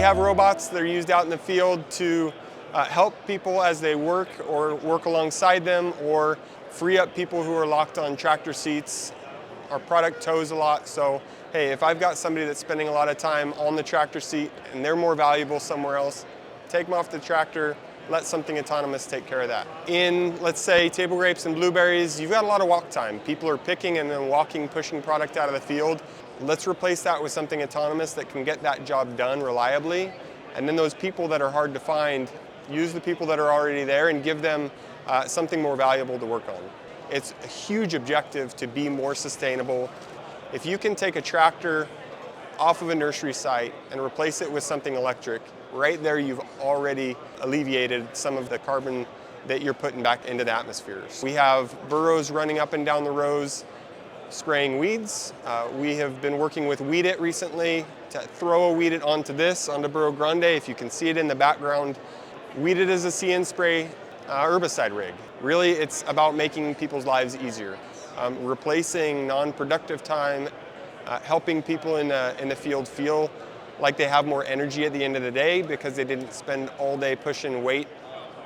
have robots that are used out in the field to help people as they work or work alongside them, or free up people who are locked on tractor seats. Our product tows a lot, so hey, if I've got somebody that's spending a lot of time on the tractor seat and they're more valuable somewhere else, take them off the tractor, let something autonomous take care of that. In, let's say, table grapes and blueberries, you've got a lot of walk time. People are picking and then walking, pushing product out of the field. Let's replace that with something autonomous that can get that job done reliably. And then those people that are hard to find, use the people that are already there and give them something more valuable to work on. It's a huge objective to be more sustainable. If you can take a tractor off of a nursery site and replace it with something electric, right there you've already alleviated some of the carbon that you're putting back into the atmosphere. We have burros running up and down the rows spraying weeds. We have been working with Weed It recently to throw a Weed It onto Burro Grande. If you can see it in the background, Weed It is a See and Spray herbicide rig. Really, it's about making people's lives easier, replacing non-productive time, helping people in the field feel like they have more energy at the end of the day because they didn't spend all day pushing weight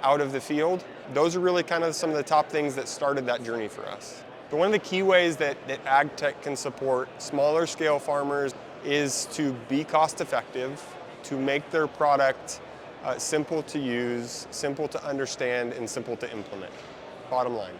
out of the field. Those are really kind of some of the top things that started that journey for us. But one of the key ways that ag tech can support smaller scale farmers is to be cost effective, to make their product simple to use, simple to understand, and simple to implement. Bottom line.